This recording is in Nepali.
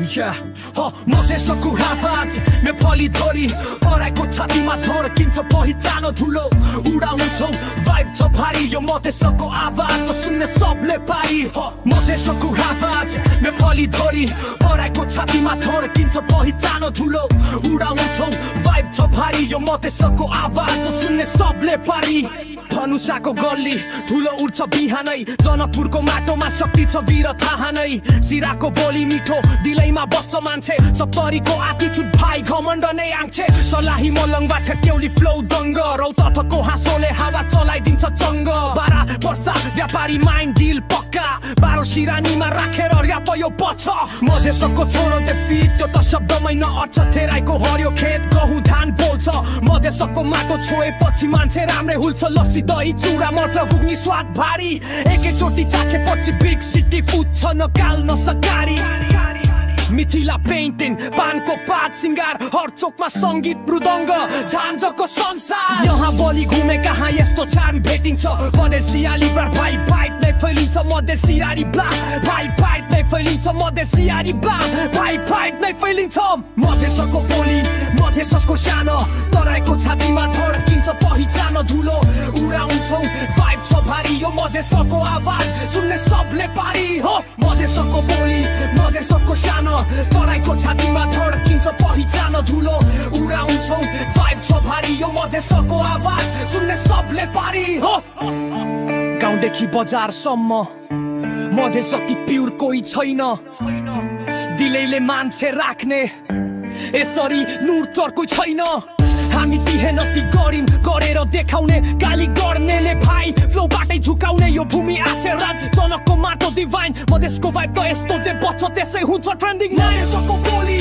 मधेसको आवाज नेपाली थोरी पराइको छातीमा थर्किन्छ पहिचान धुलो उडाउँछौ भाइब छ भारी यो मधेसको आवाज सुन्ने सबले पारी मधेसको आवाज नेपाली थोरी पराइको छातीमा थर्किन्छ पहिचान धुलो उडाउँछौ भाइब छ भारी यो मधेसको आवाज सुन्ने सबले पारी धनुषाको गल्ली धुलो उड्छ बिहानै जनकपुरको माटोमा शक्ति छ वीर थाहा नै सिराको बोली मिठो दिलैमा बस्छ मान्छे सप्तरीको एटिट्युड भाइ घमण्ड नै आँछे सलाही मलङबाट केउली फ्लो दङ्ग रौतथको हाँसोले हावा चलाइदिन्छ चङ्ग 12 वर्ष व्यापारी माइन्ड दिल पक्का 12 सिरानीमा राखेर र्याप यो पछ मधेसको छोरो दे फिट त्यो त शब्दमै नअट्छ थेराइको हरियो खेत गहुँ धान बोल्छ मधेसको माटो छोएपछि मान्छे राम्रै हुल्छ लस्सी दही चुरा मटर घुग्नी स्वाद भारी एकैचोटि चाखेपछि बिग सिटी फुड छ नकाल नसकारी मिथिला पेन्टिङ पानको पात सिंगार हर चोकमा संगीत मृदङ्ग झान्जको संसार यहाँ बलि घुमे कहाँ यस्तो चार्म भेटिन्छ मधेसियाली भाइ भाइट नै फैलिन्छ मधेसियाली ब्लाक भाइ भाइट नै फैलिन्छ मधेसियाली ब्लाक भाइ भाइट नै फैलिन्छ मधेसको बोली मधेसको सानो तराईको छातीमा धड्किन्छ पहिचान धुलो उडाउँछौ भाइब छ भारी यो मधेसको आवाज सुन्ने सबले पारी हो मधेसको बोली मधेसको सानो तराईको छातीमा धड्किन्छ पहिचान धुलो उडाउँछौ भाइब छ भारी यो मधेसको आवाज सुन्ने सबले पारी हो गाउँदेखि बजारसम्म मधेस जति प्युर कोही छैन दिलैले मान्छे राख्ने यसरी नूर चर्को छैन हामी तिहेनती गरिम गरेर देखाउने गाली गर्नेले भाइ फ्लो बाटै झुकाउने यो भूमि आशीर्वाद जनकको माटो डिभाइन मधेसको भाइब त यस्तो जे बच्छ त्यसै हुन्छ ट्रेन्डिङ मधेसको बोली